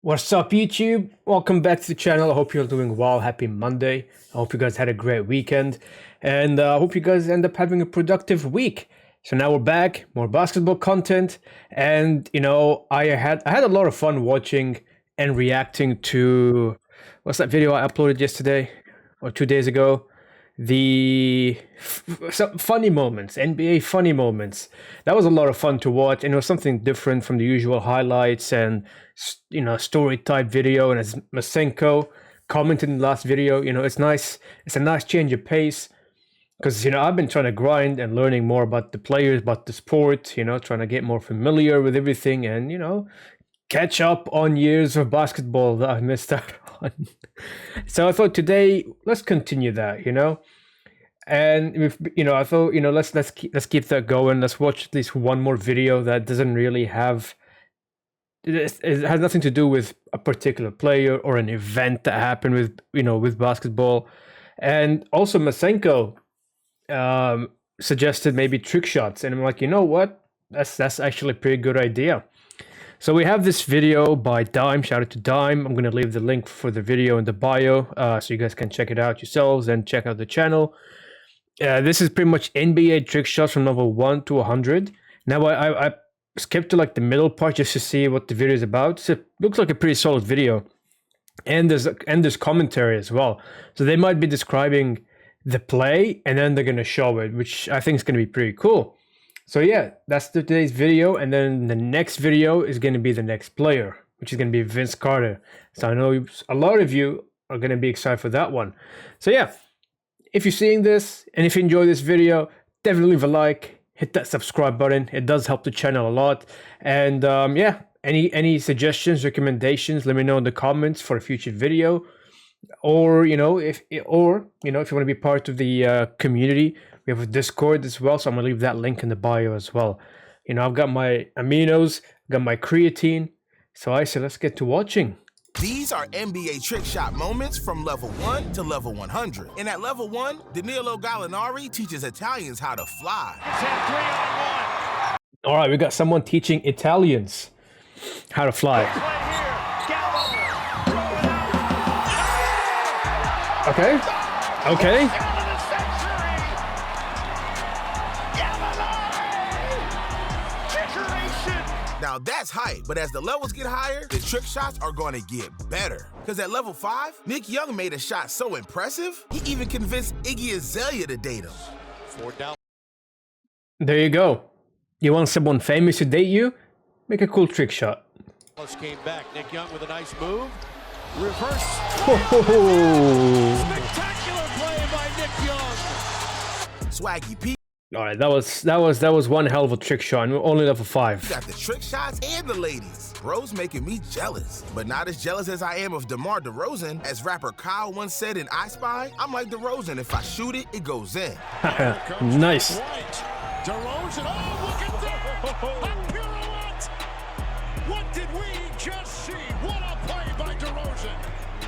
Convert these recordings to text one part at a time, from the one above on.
What's up, YouTube? Welcome back to the channel. I hope you're doing well. Happy Monday. I hope you guys had a great weekend, and I hope you guys end up having a productive week. So now we're back, more basketball content, and I had a lot of fun watching and reacting to what's that video I uploaded yesterday or 2 days ago? Some funny moments, NBA funny moments. That was a lot of fun to watch, and it was something different from the usual highlights and story type video. And as Masenko commented in the last video, it's nice. It's a nice change of pace because I've been trying to grind and learning more about the players, about the sport. Trying to get more familiar with everything, and catch up on years of basketball that I missed out on. So I thought today let's continue that, and I thought let's keep that going. Let's watch at least one more video that doesn't really have it has nothing to do with a particular player or an event that happened with basketball. And also Masenko suggested maybe trick shots, and I'm like, you know what? That's actually a pretty good idea. So we have this video by Dime. Shout out to Dime. I'm going to leave the link for the video in the bio so you guys can check it out yourselves and check out the channel. This is pretty much NBA trick shots from level 1 to 100. Now I skipped to like the middle part just to see what the video is about. So it looks like a pretty solid video. And there's commentary as well. So they might be describing the play and then they're going to show it, which I think is going to be pretty cool. So yeah, that's today's video, and then the next video is going to be the next player, which is going to be Vince Carter. So I know a lot of you are going to be excited for that one. So yeah, if you're seeing this and if you enjoy this video, definitely leave a like, hit that subscribe button. It does help the channel a lot. And yeah, any suggestions, recommendations, let me know in the comments for a future video. Or if you want to be part of the community, we have a Discord as well, so I'm gonna leave that link in the bio as well. I've got my aminos, got my creatine, so I say let's get to watching. These are NBA trick shot moments from level 1 to level 100. And at level 1, Danilo Gallinari teaches Italians how to fly. It's at 3-on-1. All right, we got someone teaching Italians how to fly. Okay. Now that's hype, but as the levels get higher, the trick shots are going to get better. Because at level 5, Nick Young made a shot so impressive, he even convinced Iggy Azalea to date him. 4 down. There you go. You want someone famous to date you? Make a cool trick shot. Came back. Nick Young with a nice move. Reverse. Spectacular play by Nick Young. Swaggy P. All right, that was one hell of a trick shot. And we're only level 5. Got the trick shots and the ladies. Bro's making me jealous, but not as jealous as I am of DeMar DeRozan. As rapper Kyle once said in I Spy, I'm like DeRozan. If I shoot it, it goes in. Nice. DeRozan. Oh, look at that! A pirouette! What did we just see? What a play by DeRozan!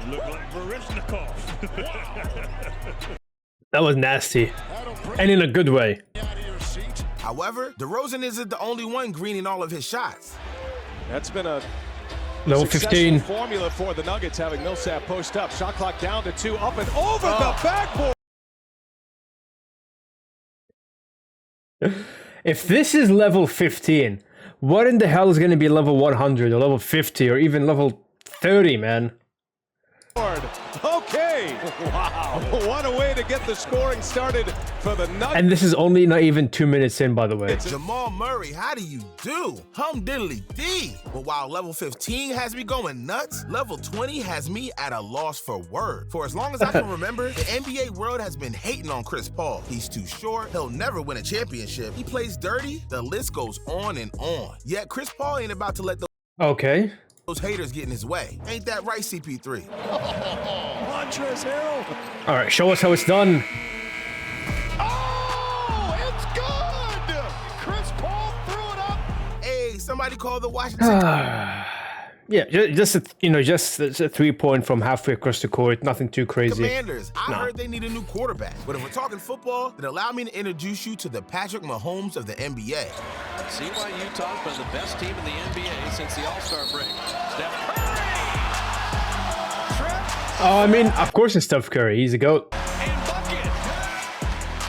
Look like Varishnikov. Wow! That was nasty, and in a good way. However, DeRozan isn't the only one greening all of his shots. That's been a Level 15 formula for the Nuggets, having Millsap post up. Shot clock down to 2, up and over the backboard. If this is level 15, what in the hell is going to be level 100 or level 50 or even level 30, man? Okay. Wow. What a way to get the scoring started for the Nuggets. And this is only not even 2 minutes in, by the way. Jamal Murray, how do you do? Hum diddly dee. But while level 15 has me going nuts, level 20 has me at a loss for word. For as long as I can remember, the NBA world has been hating on Chris Paul. He's too short. He'll never win a championship. He plays dirty. The list goes on and on. Yet Chris Paul ain't about to let those haters get in his way. Ain't that right, CP3? All right, show us how it's done. Oh, it's good! Chris Paul threw it up. Hey, somebody call the Washington. Yeah, just a 3-point from halfway across the court. Nothing too crazy. Commanders, I heard they need a new quarterback. But if we're talking football, then allow me to introduce you to the Patrick Mahomes of the NBA. See why Utah's been the best team in the NBA since the All-Star break. Steph Curry! Oh, I mean, of course it's Steph Curry. He's a GOAT. And bucket.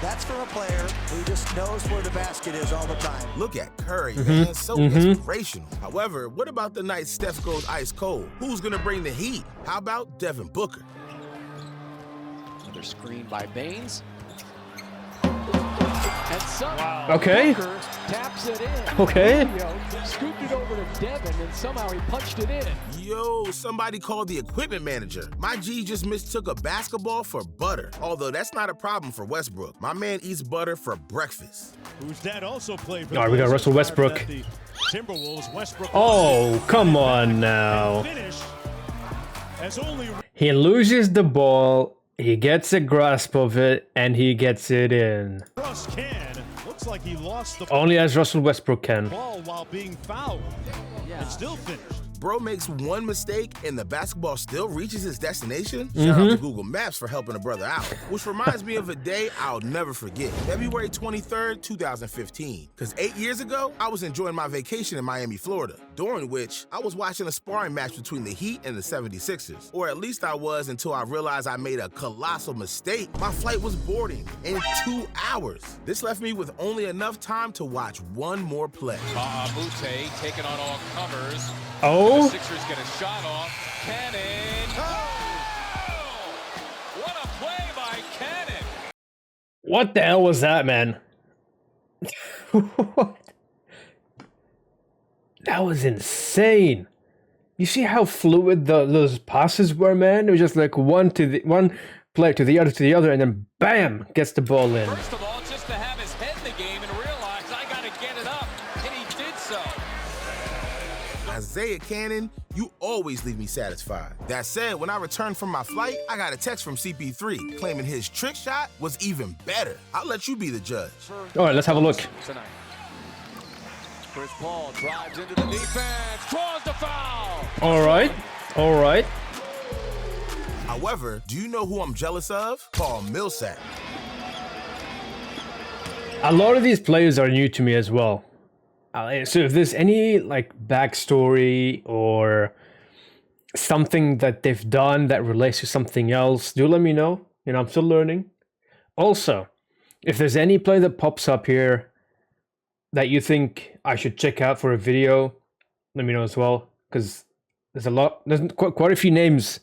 That's from a player who just knows where the basket is all the time. Look at Curry, man. So inspirational. However, what about the night Steph goes ice cold? Who's going to bring the heat? How about Devin Booker? Another screen by Baines. And somehow Okay. Booker taps it in. Okay. Scooped it over to Devin, and somehow he punched it in. Yo, somebody called the equipment manager. My G just mistook a basketball for butter. Although that's not a problem for Westbrook. My man eats butter for breakfast. Whose dad also played for All right, we got Russell Westbrook. Timberwolves. Westbrook. Oh, come on now. Finish as only He loses the ball, he gets a grasp of it, and he gets it in. Russ can. Looks like he lost the Only as Russell Westbrook can. ball while being fouled. And still finished. Bro makes one mistake and the basketball still reaches his destination? Shout out to Google Maps for helping a brother out. Which reminds me of a day I'll never forget. February 23rd, 2015. Because 8 years ago, I was enjoying my vacation in Miami, Florida, during which I was watching a sparring match between the Heat and the 76ers. Or at least I was until I realized I made a colossal mistake. My flight was boarding in 2 hours. This left me with only enough time to watch one more play. Mute taking on all comers. Oh, The Sixers get a shot off. Cannon. Oh! What a play by Cannon. what the hell was that, man? What? That was insane. You see how fluid those passes were, man? It was just like one player to the other, and then bam, gets the ball in. First of all, just to have his head in the game and realize I got to get it up, and he did so. Isaiah Cannon, you always leave me satisfied. That said, when I returned from my flight, I got a text from CP3 claiming his trick shot was even better. I'll let you be the judge. All right, let's have a look. Tonight. Chris Paul drives into the defense, draws the foul. All right, all right. However, do you know who I'm jealous of? Paul Millsap. A lot of these players are new to me as well. So if there's any like backstory or something that they've done that relates to something else, do let me know. You know, I'm still learning. Also, if there's any play that pops up here that you think I should check out for a video, let me know as well. Because there's quite a few names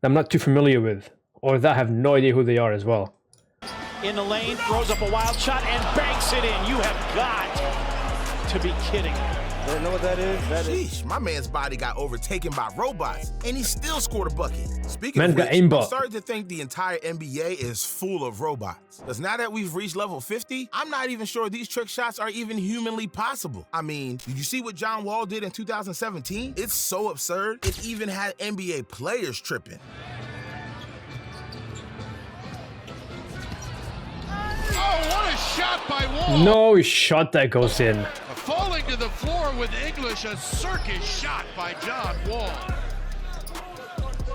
that I'm not too familiar with, or that I have no idea who they are as well. In the lane, throws up a wild shot and banks it in. You have got to be kidding. I don't know what that is. Sheesh, my man's body got overtaken by robots, and he still scored a bucket. Speaking Man of got which, I'm aimbot. starting to think the entire NBA is full of robots. Because now that we've reached level 50, I'm not even sure these trick shots are even humanly possible. I mean, did you see what John Wall did in 2017? It's so absurd, it even had NBA players tripping. Oh, what a shot by Wall. No shot that goes in. Falling to the floor with English, a circus shot by John Wall.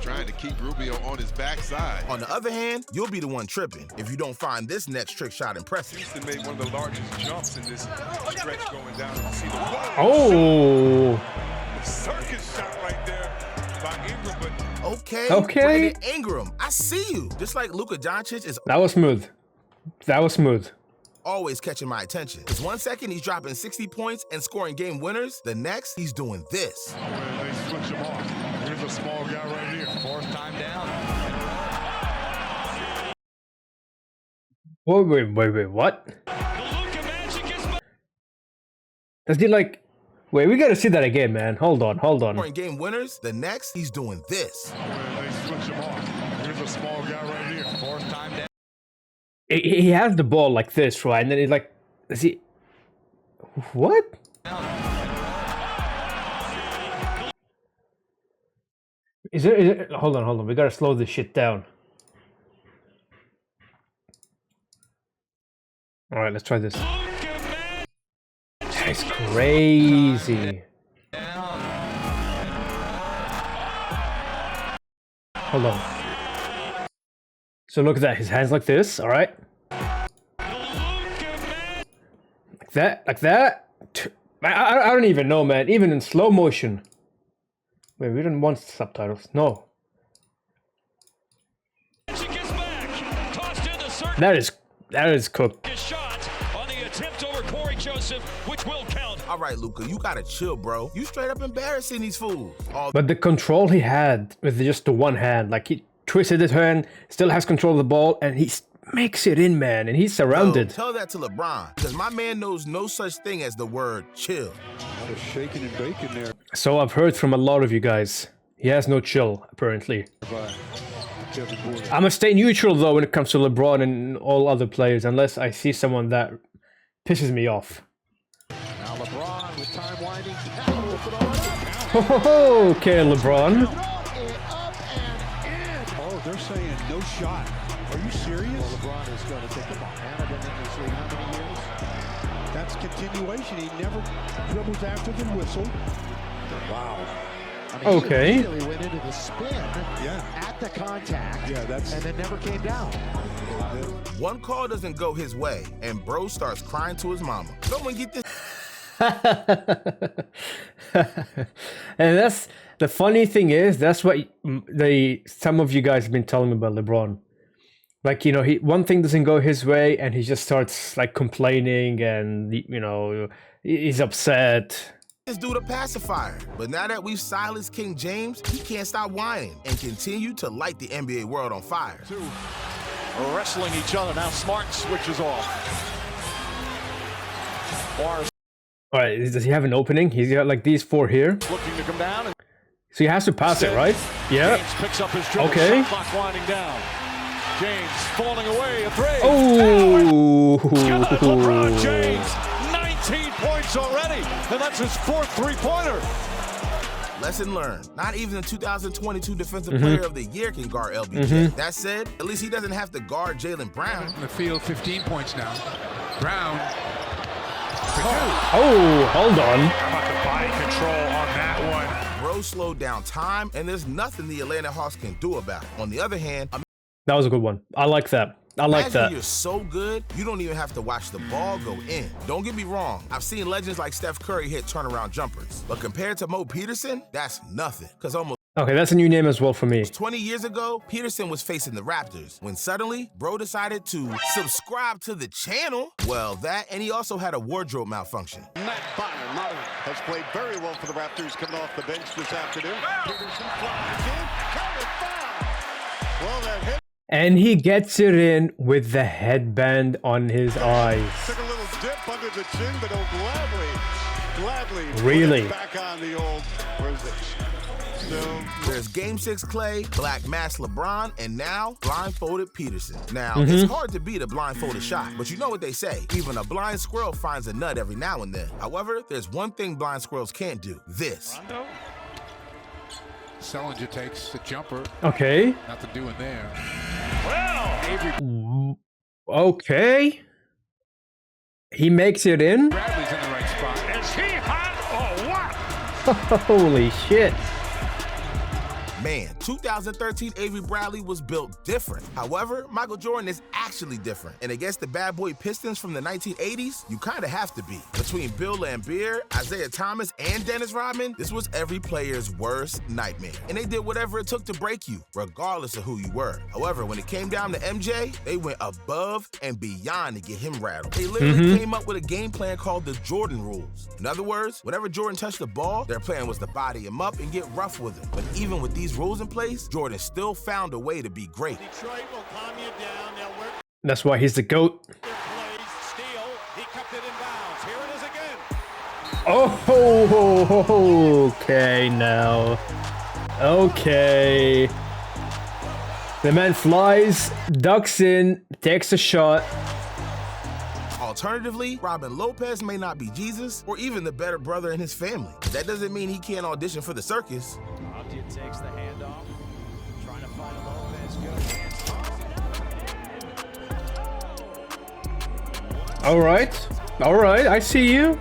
Trying to keep Rubio on his backside. On the other hand, you'll be the one tripping if you don't find this next trick shot impressive. Houston made one of the largest jumps in this stretch going down. You see the Oh, circus shot right there by Ingram, but Okay, Brandon Ingram, I see you. Just like Luka Doncic is that was smooth. That was smooth. always catching my attention. Because 1 second he's dropping 60 points and scoring game winners, the next he's doing this. They switch him off. Here's a small guy right here. Fourth time down. Wait, what? Does he like... Wait, we gotta see that again, man. Hold on. Scoring game winners, the next he's doing this. They switch him off. Here's a small guy right here. Fourth time down. He has the ball like this, right? And then he's like... Is he... What? Is it... Hold on. We gotta slow this shit down. Alright, let's try this. That's crazy. Hold on. So look at that. His hands like this, alright? Like that. I don't even know, man. Even in slow motion. Wait, we didn't want subtitles. No. That is cooked. Shot on the attempt over Corey Joseph, which will count. All right, Luka, you gotta chill, bro. You straight up embarrassing these fools. But the control he had with just the one hand, like he twisted his hand, still has control of the ball, and he makes it in, man, and he's surrounded. Yo, tell that to LeBron, because my man knows no such thing as the word chill. A lot of shaking and baking there. So I've heard from a lot of you guys, he has no chill, apparently. I'm gonna stay neutral, though, when it comes to LeBron and all other players, unless I see someone that pisses me off. Now LeBron with time winding. Okay, LeBron. Oh, they're saying no shot. Are you serious? Well, LeBron is going to take the ball. Hannah been in this league how many years? That's continuation. He never dribbles after the whistle. Wow. I mean, Okay. He really went into the spin at the contact and then never came down. One call doesn't go his way, and bro starts crying to his mama. Someone get this. And that's the funny thing is, that's what some of you guys have been telling me about LeBron. Like, you know, one thing doesn't go his way and he just starts like complaining and, you know, he's upset. This dude a pacifier, but now that we've silenced King James, he can't stop whining and continue to light the NBA world on fire. Wrestling each other. Now Smart switches off. Bars All right, does he have an opening? He's got like these four here. looking to come down. And So he has to pass it, right? Yeah. James picks up his dribble. Okay. Shot clock winding down. James falling away. A three. Oh. LeBron James. 19 points already. And that's his fourth three-pointer. Lesson learned. Not even the 2022 Defensive Player of the Year can guard LBJ. That said, at least he doesn't have to guard Jaylen Brown. In the field, 15 points now. Brown. Oh, hold on. How about the body control on that one? Bro slowed down time, and there's nothing the Atlanta Hawks can do about it. On the other hand, That was a good one. I like that. I like imagine that. you're so good, you don't even have to watch the ball go in. Don't get me wrong, I've seen legends like Steph Curry hit turnaround jumpers. But compared to Mo Peterson, that's nothing. Because almost Okay, that's a new name as well for me. 20 years ago, Peterson was facing the Raptors when suddenly, bro decided to subscribe to the channel. Well, that, and he also had a wardrobe malfunction. Matt Bonner has played very well for the Raptors coming off the bench this afternoon. Peterson flies in. Counted foul. Well, that hit. And he gets it in with the headband on his eyes. Took a little dip under the chin, but gladly Really? put it back on the old, where is it? So, There's Game 6 Clay, Black Mask LeBron, and now blindfolded Peterson. Now, it's hard to beat a blindfolded shot, but you know what they say. Even a blind squirrel finds a nut every now and then. However, there's one thing blind squirrels can't do. This. Sellinger takes the jumper. Okay. Nothing doing there. Okay. He makes it in. Bradley's in the right spot. is he hot or what? Holy shit. Man, 2013 Avery Bradley was built different. However, Michael Jordan is actually different. And against the bad boy Pistons from the 1980s, you kind of have to be. Between Bill Laimbeer, Isaiah Thomas, and Dennis Rodman, this was every player's worst nightmare. And they did whatever it took to break you, regardless of who you were. However, when it came down to MJ, they went above and beyond to get him rattled. They literally came up with a game plan called the Jordan rules. In other words, whenever Jordan touched the ball, their plan was to body him up and get rough with him. But even with these rules in place, Jordan still found a way to be great. Detroit will calm you down. They'll work That's why he's the GOAT. their plays. Steal. He kept it in bounds. Here it is again. Oh, okay now. Okay. The man flies, ducks in, takes a shot. Alternatively, Robin Lopez may not be Jesus or even the better brother in his family. That doesn't mean he can't audition for the circus. Optia takes the handoff. Trying to find Lopez. All right, I see you.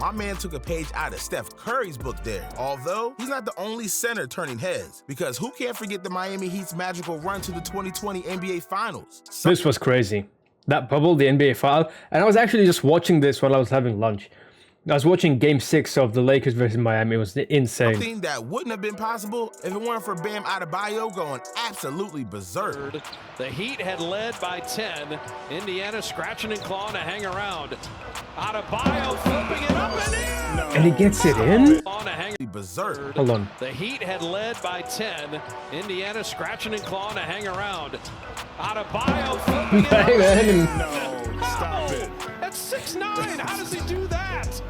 My man took a page out of Steph Curry's book there, although he's not the only center turning heads, because who can't forget the Miami Heat's magical run to the 2020 NBA Finals? This was crazy. That bubble, the NBA file, and I was actually just watching this while I was having lunch. I was watching Game 6 of the Lakers versus Miami. It was insane. Something that wouldn't have been possible if it weren't for Bam Adebayo going absolutely berserk. The Heat had led by 10. Indiana scratching and clawing to hang around. Adebayo flipping it up and in. And he gets it in? Berserk. Hold on. The Heat had led by 10. Indiana scratching and clawing to hang around. Adebayo flipping it up. Hey, man. No, stop it. That's 6'9". How does he do that?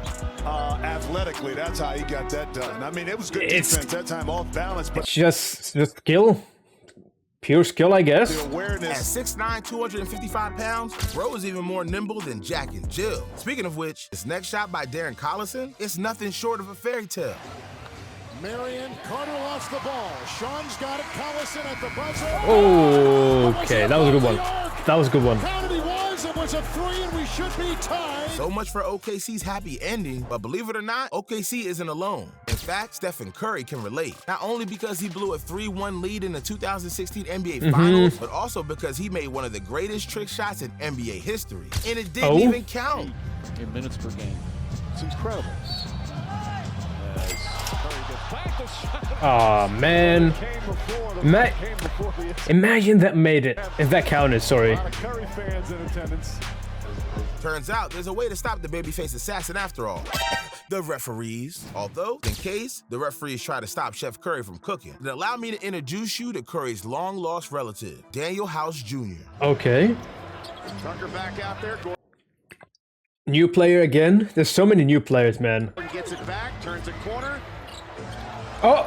Athletically, that's how he got that done. I mean, it was good defense that time, off balance, but It's just skill. Pure skill, I guess. the At awareness. 6'9", 255 pounds, Bro is even more nimble than Jack and Jill. Speaking of which, this next shot by Darren Collison, it's nothing short of a fairy tale. Marion, Carter lost the ball. Sean's got it. Collison at the buzzer. Oh, okay, that was a good one. That was a good one. Counted he was. It was a 3, and we should be tied. So much for OKC's happy ending, but believe it or not, OKC isn't alone. In fact, Stephen Curry can relate. Not only because he blew a 3-1 lead in the 2016 NBA Finals, but also because he made one of the greatest trick shots in NBA history. And it didn't even count. In minutes per game. It's incredible. Oh man. Imagine that made it. If that counted, sorry. Curry fans in attendance. Turns out there's a way to stop the babyface assassin after all. The referees. Although, in case the referees try to stop Chef Curry from cooking, then allow me to introduce you to Curry's long-lost relative, Daniel House Jr. Okay. Tucker back out there. New player again. There's so many new players, man. Gordon gets it back, turns a corner. Oh!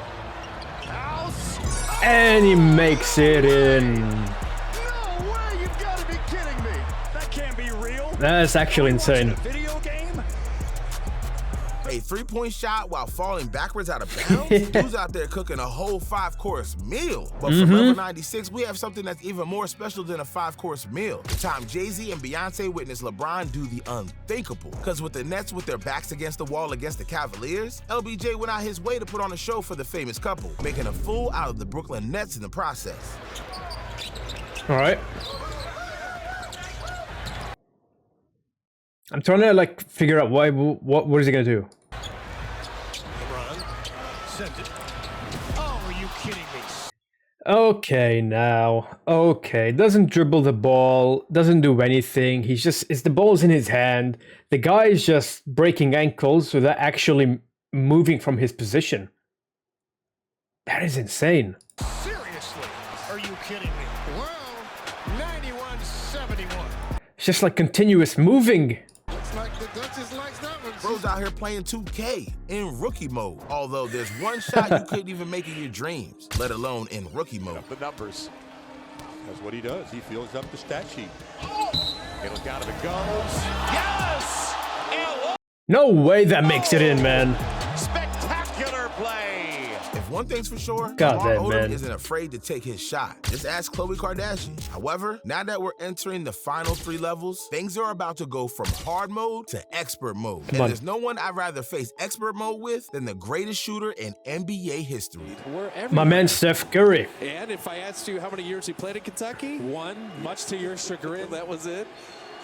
House. And he makes it in. No way! You've got to be kidding me. That can't be real. That's actually insane. Video game. A three-point shot while falling backwards out of bounds? Dude's out there cooking a whole 5-course meal. But for level 96, we have something that's even more special than a 5-course meal. The time Jay-Z and Beyonce witnessed LeBron do the unthinkable. Because with the Nets with their backs against the wall against the Cavaliers, LBJ went out his way to put on a show for the famous couple, making a fool out of the Brooklyn Nets in the process. All right. I'm trying to like figure out what is he gonna do? Oh, are you kidding me? Okay, now. Okay, doesn't dribble the ball, doesn't do anything. It's the ball's in his hand. The guy is just breaking ankles without actually moving from his position. That is insane. Seriously? Are you kidding me? Well, 91-71. It's just like continuous moving. Looks like the Duchess likes that one. Bro's out here playing 2K in rookie mode. Although there's one shot you couldn't even make in your dreams, let alone in rookie mode. The numbers. That's what he does. He fills up the stat sheet. It'll got it goes. Yes! No way that makes it in, man. Spectacular play. If one thing's for sure, God Lamar damn, Odom man. isn't afraid to take his shot. Just ask Khloe Kardashian. However, now that we're entering the final 3 levels, things are about to go from hard mode to expert mode. And on. there's no one I'd rather face expert mode with than the greatest shooter in NBA history. My man Steph Curry. And if I asked you how many years he played in Kentucky, 1, much to your chagrin, that was it.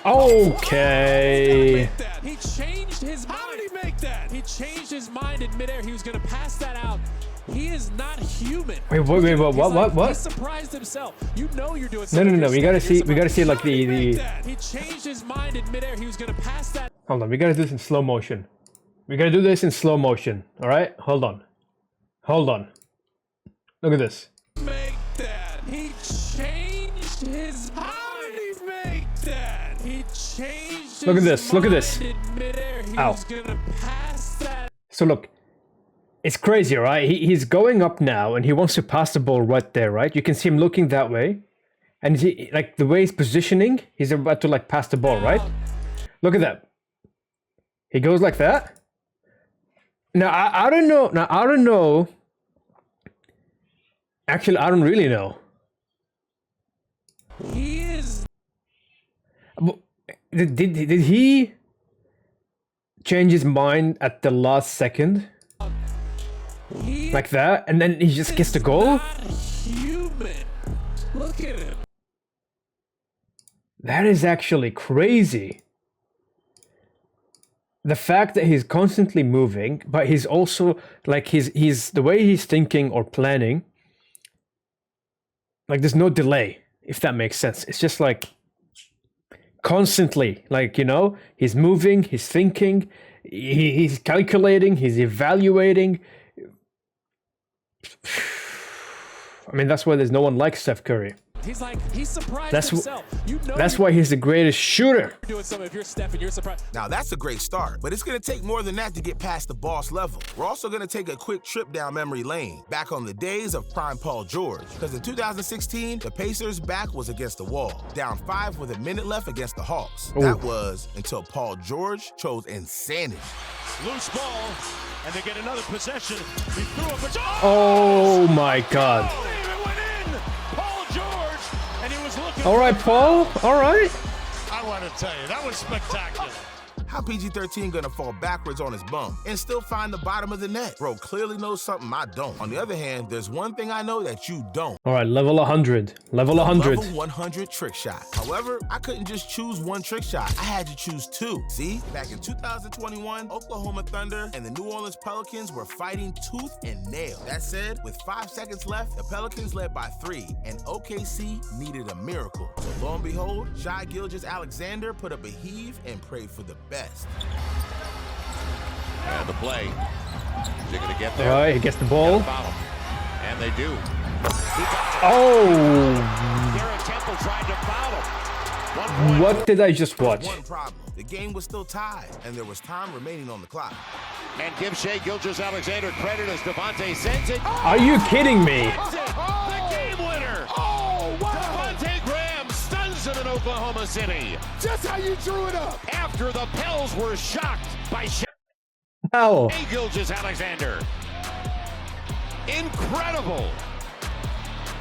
Okay. He changed his mind. How did he make that? He changed his mind in midair. He was going to pass that out. He is not human. Wait, what? He surprised himself. You know you're doing No, something. no. We gotta see like the. He changed his mind in midair. He was going to pass that. Hold on, we gotta do this in slow motion. We gotta do this in slow motion. All right, hold on. Look at this. Make that. He changed his mind. How did he make that? He changed Look at his this, look at this. mind in midair. He Ow. was going to pass that. So look, it's crazy, right? He's going up now, and he wants to pass the ball right there, right? You can see him looking that way, and like the way he's positioning, he's about to like pass the ball, right? Look at that. He goes like that. Now I don't know. Actually, I don't really know. He is. Did he change his mind at the last second? Like that? And then he just gets the goal? Not human. Look at him. That is actually crazy. the fact that he's constantly moving, but he's also like he's the way he's thinking or planning, like there's no delay, if that makes sense. It's just like constantly, like, you know, he's moving, he's thinking, he's calculating, he's evaluating. I mean, that's why there's no one like Steph Curry. He's surprised himself. That's why he's the greatest shooter. Doing something if you're Steph and you're surprised. Now that's a great start, but it's gonna take more than that to get past the boss level. We're also gonna take a quick trip down memory lane, back on the days of prime Paul George. Because in 2016, the Pacers' back was against the wall, down 5 with a minute left against the Hawks. Ooh. That was until Paul George chose insanity. Loose ball, and they get another possession. He threw up a Oh my God. It went in. Paul George, and he was looking. All right, Paul. All right. I want to tell you, that was spectacular. How PG-13 gonna fall backwards on his bum and still find the bottom of the net? Bro clearly knows something I don't. On the other hand, there's one thing I know that you don't. All right, level 100. Level 100. Level 100 trick shot. However, I couldn't just choose one trick shot. I had to choose 2. See, back in 2021, Oklahoma Thunder and the New Orleans Pelicans were fighting tooth and nail. That said, with 5 seconds left, the Pelicans led by 3, and OKC needed a miracle. So lo and behold, Shai Gilgeous-Alexander put up a heave and prayed for the best. And the play. They're going to get there. All right, he gets the ball. And they do. Oh, Garrett Temple tried to foul him. what did I just watch? One problem. The game was still tied, and there was time remaining on the clock. And give Shai Gilgeous-Alexander credit as Devontae sends it. Are you kidding me? The game winner. Oh, wow. Devontae Graham stuns it in Oklahoma City. Just how you drew it up. After the Pels were shocked by Shai How? Gilgeous-Alexander. Incredible.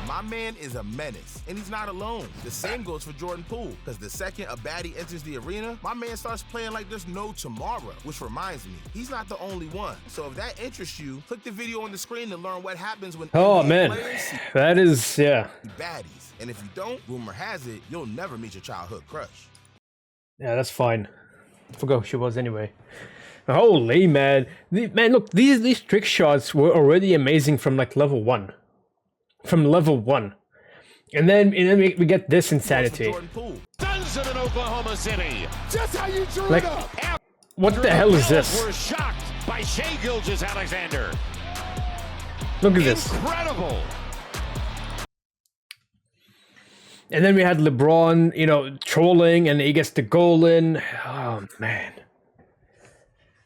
My man is a menace, and he's not alone. The same goes for Jordan Poole, because the second a baddie enters the arena, my man starts playing like there's no tomorrow, which reminds me, he's not the only one. So if that interests you, click the video on the screen to learn what happens when Oh NBA man, players see that is, yeah. baddies. And if you don't, rumor has it, you'll never meet your childhood crush. Yeah, that's fine. I forgot who she was anyway. Holy man. Man, look, these trick shots were already amazing from like level 1. From level 1. And then we get this insanity. Jordan Poole. Stuns it in Oklahoma City. Just how you drew Like, it up. what the hell is this? Were shocked by Shai Gilgeous-Alexander. Look at this. Incredible. And then we had LeBron, you know, trolling, and he gets the goal in. Oh man,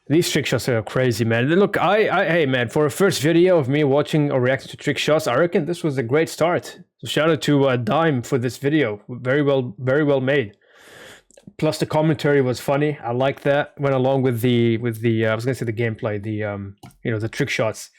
these trick shots are crazy, man. Look, hey man, for a first video of me watching or reacting to trick shots, I reckon this was a great start. So shout out to Dime for this video. Very well made. Plus the commentary was funny. I like that. Went along with the I was gonna say the gameplay, the you know, the trick shots.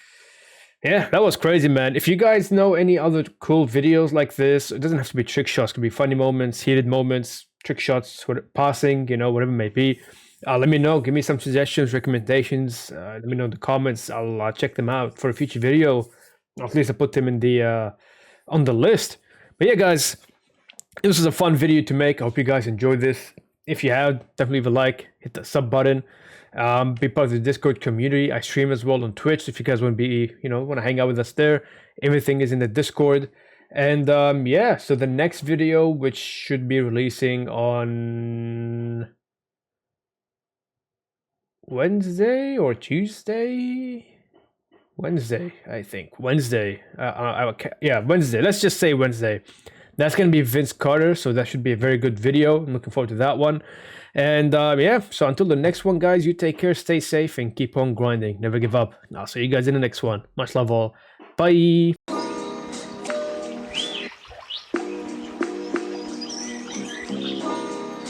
Yeah, that was crazy, man. If you guys know any other cool videos like this, it doesn't have to be trick shots. It could be funny moments, heated moments, trick shots, passing, you know, whatever it may be. Let me know. Give me some suggestions, recommendations. Let me know in the comments. I'll check them out for a future video. At least I put them in the on the list. But yeah, guys, this was a fun video to make. I hope you guys enjoyed this. If you have, definitely leave a like, hit the sub button. Be part of the Discord community. I stream as well on Twitch. If you guys want to be, you know, want to hang out with us there, everything is in the Discord. And yeah, so the next video, which should be releasing on Wednesday or Tuesday? Wednesday, I think. Wednesday. Yeah, Wednesday. Let's just say Wednesday. That's going to be Vince Carter, so that should be a very good video. I'm looking forward to that one. And yeah, so until the next one, guys, you take care, stay safe, and keep on grinding. Never give up. I'll see you guys in the next one. Much love all. Bye.